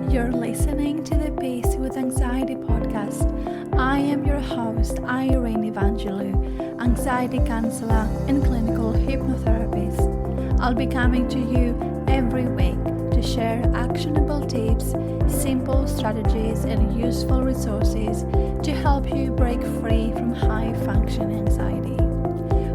You're listening to the Peace with Anxiety podcast. I am your host, Irene Evangelou, anxiety counselor and clinical hypnotherapist. I'll be coming to you every week to share actionable tips, simple strategies, and useful resources to help you break free from high-functioning anxiety.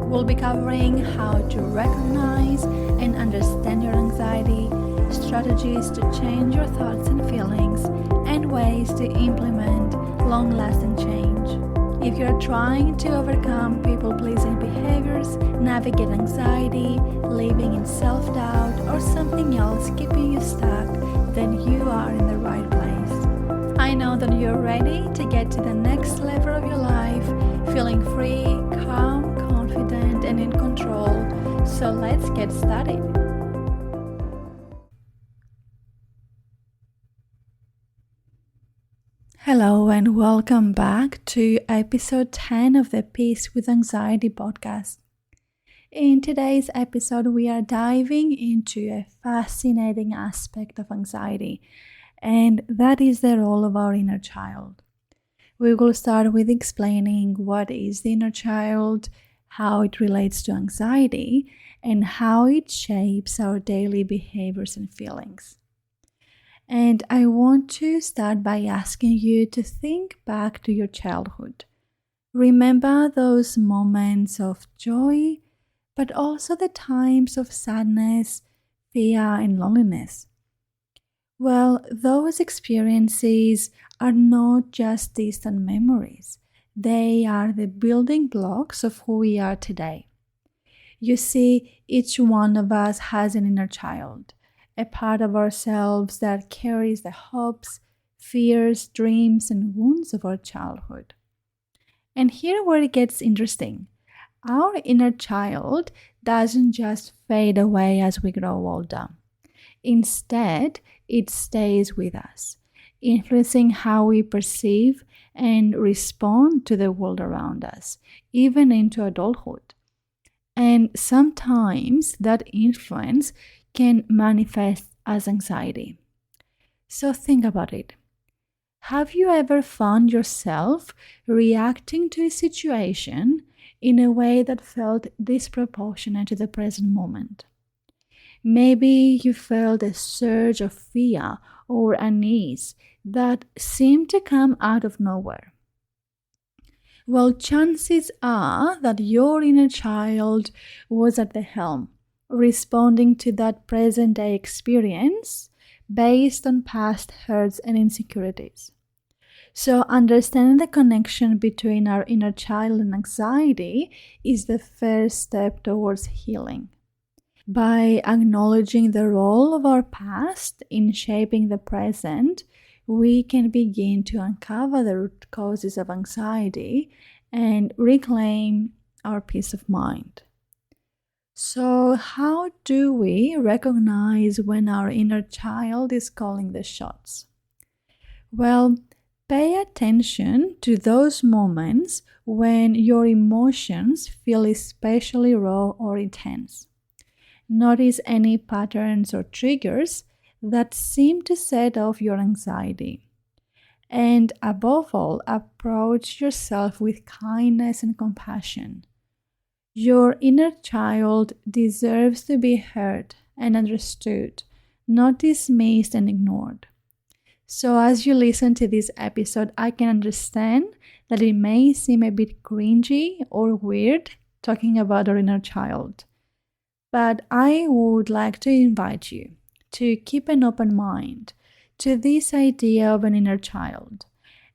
We'll be covering how to recognize and understand your anxiety, strategies to change your thoughts and feelings, and ways to implement long-lasting change. If you're trying to overcome people-pleasing behaviors, navigate anxiety, living in self-doubt, or something else keeping you stuck, then you are in the right place. I know that you're ready to get to the next level of your life, feeling free, calm, confident, and in control. So let's get started. Hello and welcome back to episode 10 of the Peace with Anxiety podcast. In today's episode, we are diving into a fascinating aspect of anxiety, and that is the role of our inner child. We will start with explaining what is the inner child, how it relates to anxiety, and how it shapes our daily behaviors and feelings. And I want to start by asking you to think back to your childhood. Remember those moments of joy, but also the times of sadness, fear, and loneliness. Well, those experiences are not just distant memories. They are the building blocks of who we are today. You see, each one of us has an inner child, a part of ourselves that carries the hopes, fears, dreams, and wounds of our childhood. And here where it gets interesting. Our inner child doesn't just fade away as we grow older. Instead, it stays with us, influencing how we perceive and respond to the world around us, even into adulthood. And sometimes that influence can manifest as anxiety. So think about it. Have you ever found yourself reacting to a situation in a way that felt disproportionate to the present moment? Maybe you felt a surge of fear or unease that seemed to come out of nowhere. Well, chances are that your inner child was at the helm, responding to that present-day experience based on past hurts and insecurities. So understanding the connection between our inner child and anxiety is the first step towards healing. By acknowledging the role of our past in shaping the present, we can begin to uncover the root causes of anxiety and reclaim our peace of mind. So, how do we recognize when our inner child is calling the shots? Well, pay attention to those moments when your emotions feel especially raw or intense. Notice any patterns or triggers that seem to set off your anxiety. And above all, approach yourself with kindness and compassion. Your inner child deserves to be heard and understood, not dismissed and ignored. So as you listen to this episode, I can understand that it may seem a bit cringy or weird talking about our inner child. But I would like to invite you to keep an open mind to this idea of an inner child.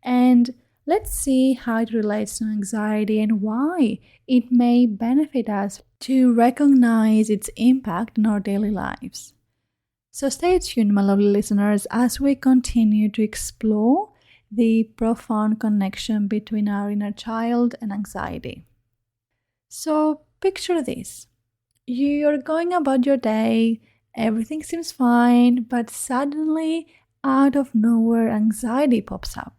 And let's see how it relates to anxiety and why it may benefit us to recognize its impact in our daily lives. So stay tuned, my lovely listeners, as we continue to explore the profound connection between our inner child and anxiety. So picture this. You're going about your day, everything seems fine, but suddenly, out of nowhere, anxiety pops up.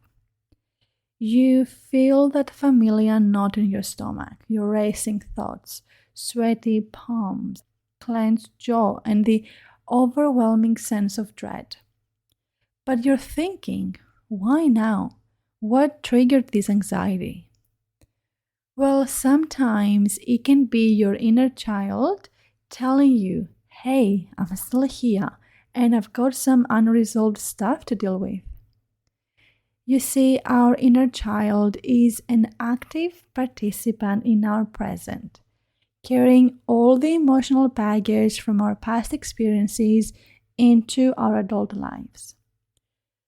You feel that familiar knot in your stomach, your racing thoughts, sweaty palms, clenched jaw, and the overwhelming sense of dread. But you're thinking, why now? What triggered this anxiety? Well, sometimes it can be your inner child telling you, hey, I'm still here and I've got some unresolved stuff to deal with. You see, our inner child is an active participant in our present, carrying all the emotional baggage from our past experiences into our adult lives.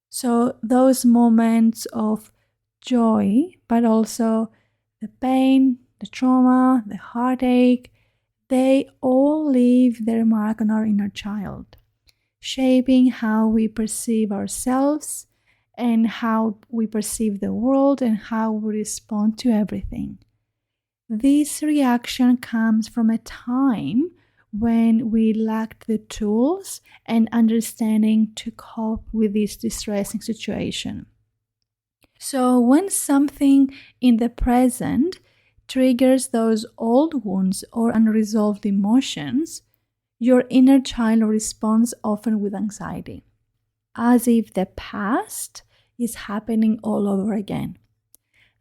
So those moments of joy, but also the pain, the trauma, the heartache, they all leave their mark on our inner child, shaping how we perceive ourselves and how we perceive the world and how we respond to everything. This reaction comes from a time when we lacked the tools and understanding to cope with this distressing situation. So when something in the present triggers those old wounds or unresolved emotions, your inner child responds often with anxiety, as if the past is happening all over again.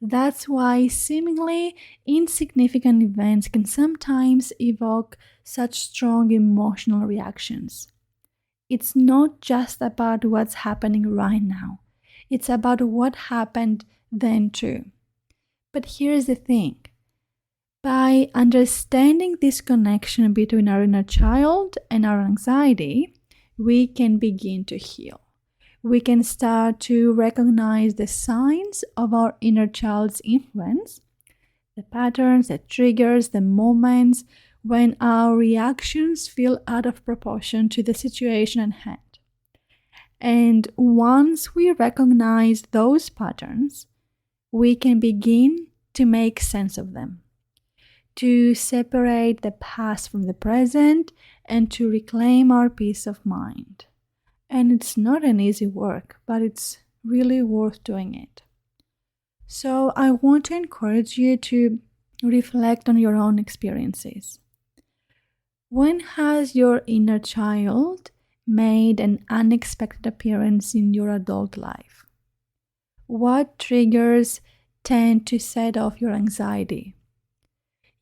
That's why seemingly insignificant events can sometimes evoke such strong emotional reactions. It's not just about what's happening right now. It's about what happened then too. But here's the thing. By understanding this connection between our inner child and our anxiety, we can begin to heal. We can start to recognize the signs of our inner child's influence, the patterns, the triggers, the moments when our reactions feel out of proportion to the situation at hand. And once we recognize those patterns, we can begin to make sense of them, to separate the past from the present, and to reclaim our peace of mind. And it's not an easy work, but it's really worth doing it. So I want to encourage you to reflect on your own experiences. When has your inner child made an unexpected appearance in your adult life? What triggers tend to set off your anxiety?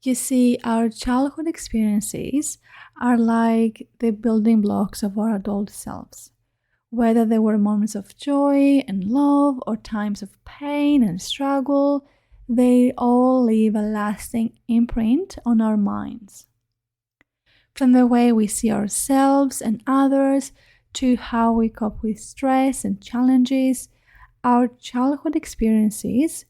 You see, our childhood experiences are like the building blocks of our adult selves. Whether they were moments of joy and love or times of pain and struggle, they all leave a lasting imprint on our minds. From the way we see ourselves and others to how we cope with stress and challenges, our childhood experiences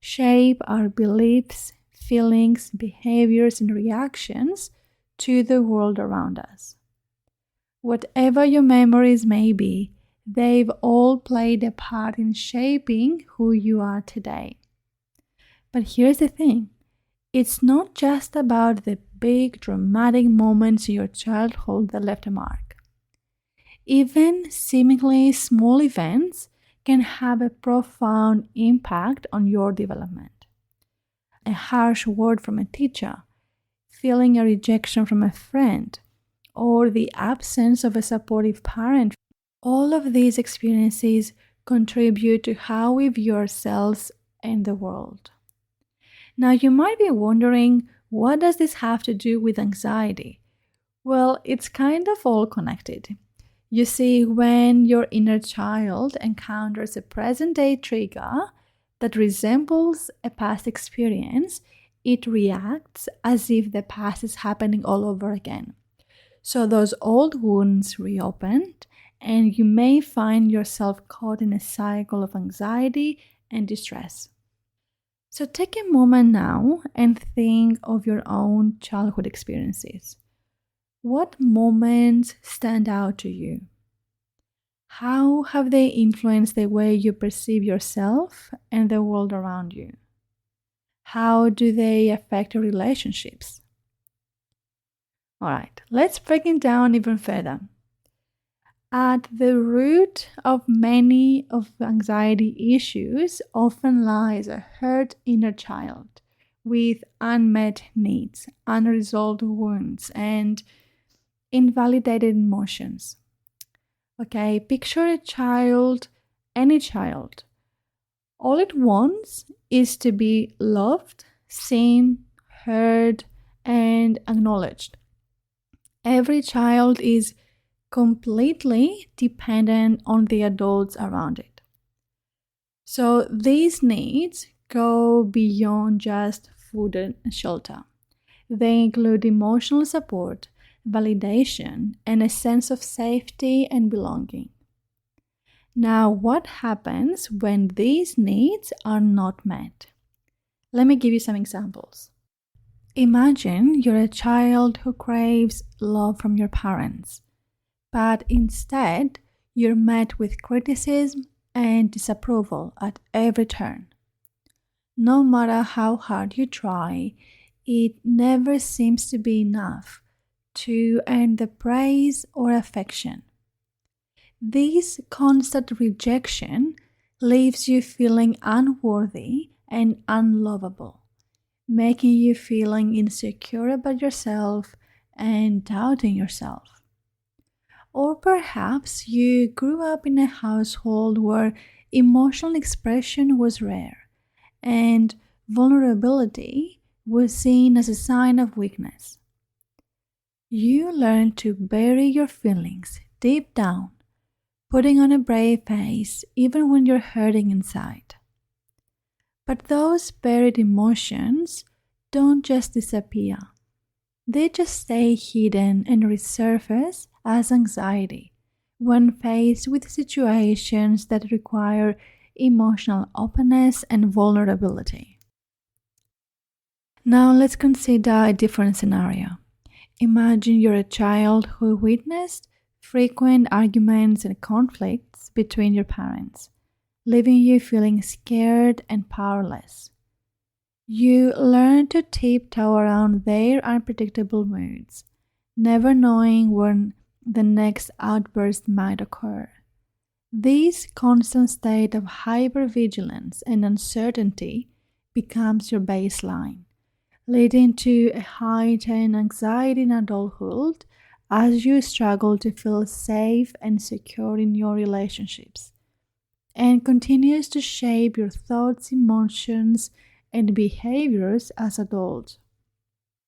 shape our beliefs, feelings, behaviors, and reactions to the world around us. Whatever your memories may be, they've all played a part in shaping who you are today. But here's the thing. It's not just about the big dramatic moments in your childhood that left a mark. Even seemingly small events can have a profound impact on your development. A harsh word from a teacher, feeling a rejection from a friend, or the absence of a supportive parent. All of these experiences contribute to how we view ourselves and the world. Now, you might be wondering, what does this have to do with anxiety? Well, it's kind of all connected. You see, when your inner child encounters a present-day trigger that resembles a past experience, it reacts as if the past is happening all over again. So those old wounds reopened, and you may find yourself caught in a cycle of anxiety and distress. So take a moment now and think of your own childhood experiences. What moments stand out to you? How have they influenced the way you perceive yourself and the world around you? How do they affect your relationships? All right, let's break it down even further. At the root of many of anxiety issues often lies a hurt inner child with unmet needs, unresolved wounds, and invalidated emotions. Okay, picture a child, any child. All it wants is to be loved, seen, heard, and acknowledged. Every child is completely dependent on the adults around it. So these needs go beyond just food and shelter. They include emotional support, validation, and a sense of safety and belonging. Now, what happens when these needs are not met? Let me give you some examples. Imagine you're a child who craves love from your parents, but instead you're met with criticism and disapproval at every turn. No matter how hard you try, it never seems to be enough to earn the praise or affection. This constant rejection leaves you feeling unworthy and unlovable, making you feeling insecure about yourself and doubting yourself. Or perhaps you grew up in a household where emotional expression was rare and vulnerability was seen as a sign of weakness. You learned to bury your feelings deep down, putting on a brave face even when you're hurting inside. But those buried emotions don't just disappear. They just stay hidden and resurface as anxiety when faced with situations that require emotional openness and vulnerability. Now let's consider a different scenario. Imagine you're a child who witnessed frequent arguments and conflicts between your parents, leaving you feeling scared and powerless. You learn to tiptoe around their unpredictable moods, never knowing when the next outburst might occur. This constant state of hypervigilance and uncertainty becomes your baseline, leading to a heightened anxiety in adulthood as you struggle to feel safe and secure in your relationships, and continues to shape your thoughts, emotions, and behaviors as adults.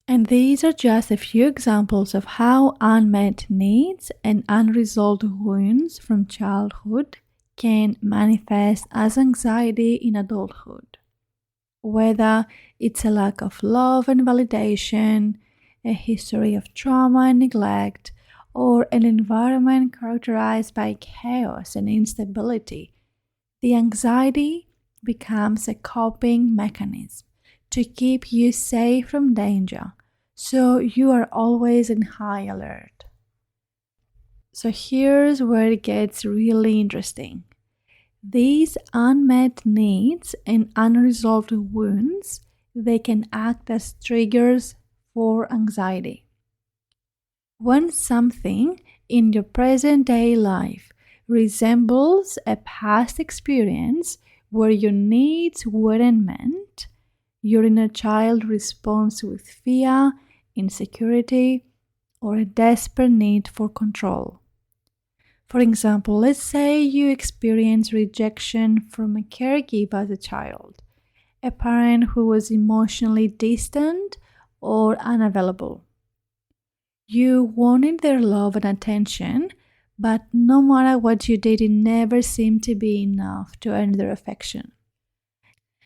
And these are just a few examples of how unmet needs and unresolved wounds from childhood can manifest as anxiety in adulthood. Whether it's a lack of love and validation, a history of trauma and neglect, or an environment characterized by chaos and instability, the anxiety becomes a coping mechanism to keep you safe from danger, so you are always in high alert. So here's where it gets really interesting. These unmet needs and unresolved wounds, they can act as triggers for anxiety. When something in your present day life resembles a past experience where your needs weren't met, your inner child responds with fear, insecurity, or a desperate need for control. For example, let's say you experience rejection from a caregiver as a child, a parent who was emotionally distant or unavailable. You wanted their love and attention, but no matter what you did, it never seemed to be enough to earn their affection.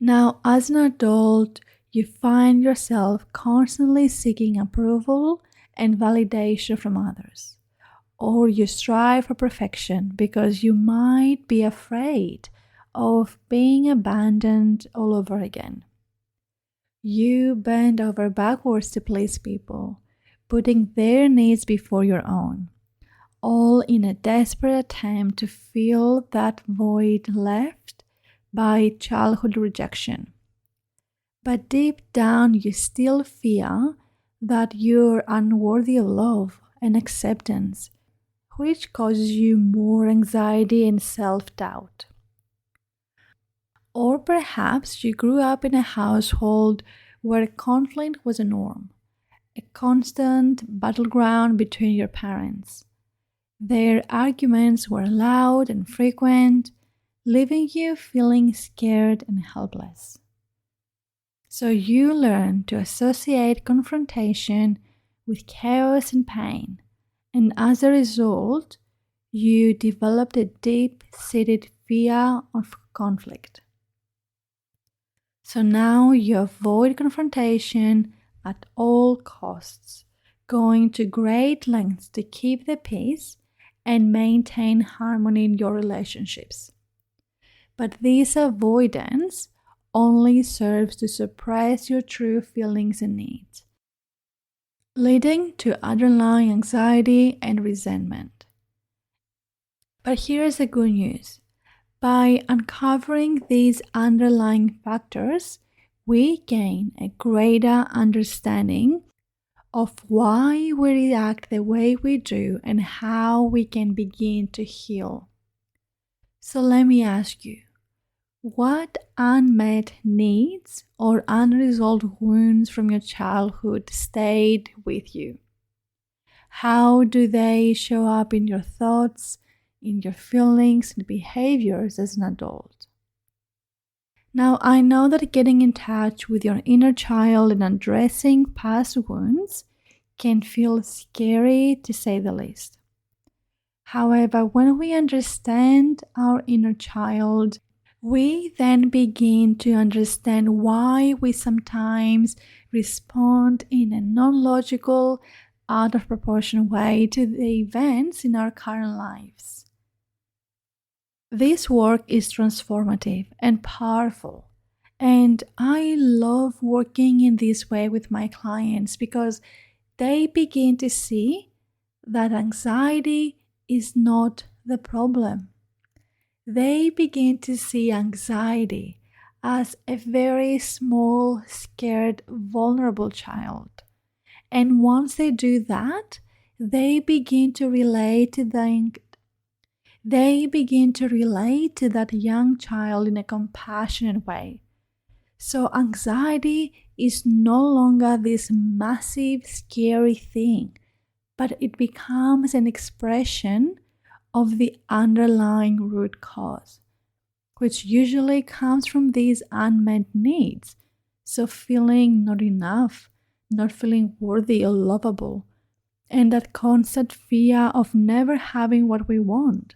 Now, as an adult, you find yourself constantly seeking approval and validation from others. Or you strive for perfection because you might be afraid of being abandoned all over again. You bend over backwards to please people, putting their needs before your own, all in a desperate attempt to fill that void left by childhood rejection. But deep down, you still fear that you're unworthy of love and acceptance, which causes you more anxiety and self-doubt. Or perhaps you grew up in a household where conflict was a norm, a constant battleground between your parents. Their arguments were loud and frequent, leaving you feeling scared and helpless. So you learn to associate confrontation with chaos and pain, and as a result, you developed a deep-seated fear of conflict. So now you avoid confrontation at all costs, going to great lengths to keep the peace and maintain harmony in your relationships. But this avoidance only serves to suppress your true feelings and needs, leading to underlying anxiety and resentment. But here's the good news. By uncovering these underlying factors, we gain a greater understanding of why we react the way we do and how we can begin to heal. So let me ask you, what unmet needs or unresolved wounds from your childhood stayed with you? How do they show up in your thoughts, in your feelings and behaviors as an adult? Now, I know that getting in touch with your inner child and addressing past wounds can feel scary, to say the least. However, when we understand our inner child, we then begin to understand why we sometimes respond in a non-logical, out of proportion way to the events in our current lives. This work is transformative and powerful, and I love working in this way with my clients because they begin to see that anxiety is not the problem. They begin to see anxiety as a very small, scared, vulnerable child. And once they do that, they begin to relate to that young child in a compassionate way. So anxiety is no longer this massive, scary thing, but it becomes an expression of the underlying root cause, which usually comes from these unmet needs. So feeling not enough, not feeling worthy or lovable, and that constant fear of never having what we want.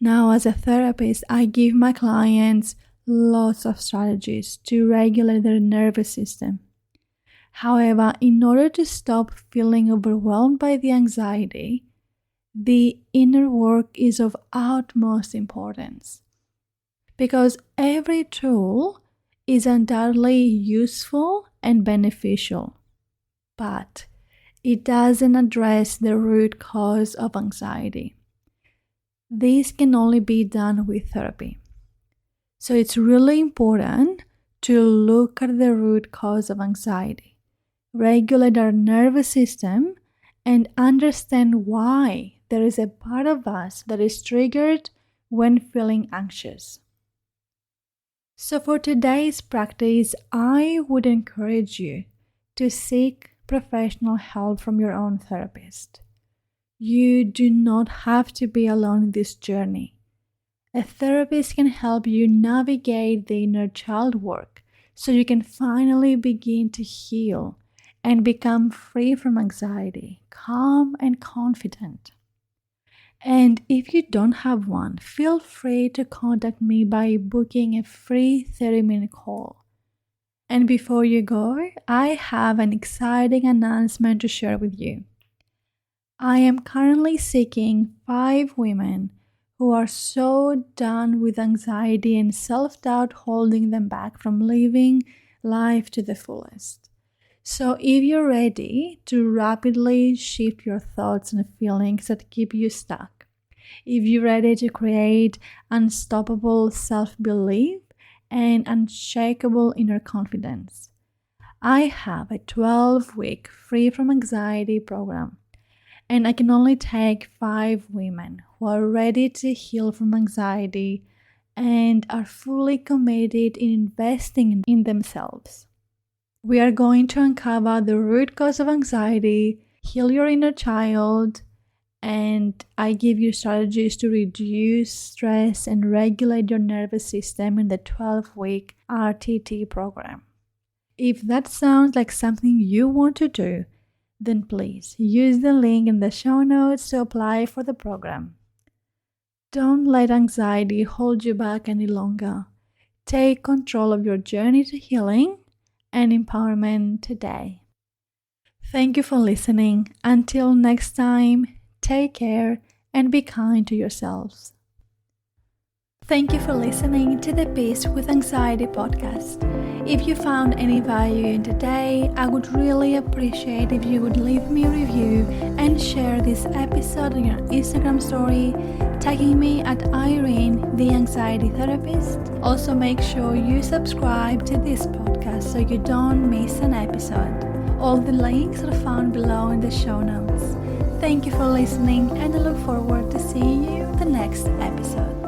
Now, as a therapist, I give my clients lots of strategies to regulate their nervous system. However, in order to stop feeling overwhelmed by the anxiety, the inner work is of utmost importance. Because every tool is undoubtedly useful and beneficial, but it doesn't address the root cause of anxiety. This can only be done with therapy. So it's really important to look at the root cause of anxiety, regulate our nervous system, and understand why there is a part of us that is triggered when feeling anxious. So for today's practice, I would encourage you to seek professional help from your own therapist. You do not have to be alone in this journey. A therapist can help you navigate the inner child work so you can finally begin to heal and become free from anxiety, calm and confident. And if you don't have one, feel free to contact me by booking a free 30-minute call. And before you go, I have an exciting announcement to share with you. I am currently seeking 5 women who are so done with anxiety and self-doubt holding them back from living life to the fullest. So if you're ready to rapidly shift your thoughts and feelings that keep you stuck, if you're ready to create unstoppable self-belief and unshakable inner confidence, I have a 12-week free from anxiety program. And I can only take 5 women who are ready to heal from anxiety and are fully committed in investing in themselves. We are going to uncover the root cause of anxiety, heal your inner child, and I give you strategies to reduce stress and regulate your nervous system in the 12-week RTT program. If that sounds like something you want to do, then please use the link in the show notes to apply for the program. Don't let anxiety hold you back any longer. Take control of your journey to healing and empowerment today. Thank you for listening. Until next time, take care and be kind to yourselves. Thank you for listening to the Peace with Anxiety podcast. If you found any value in today, I would really appreciate if you would leave me a review and share this episode on your Instagram story, tagging me at Irene, the Anxiety Therapist. Also, make sure you subscribe to this podcast so you don't miss an episode. All the links are found below in the show notes. Thank you for listening, and I look forward to seeing you in the next episode.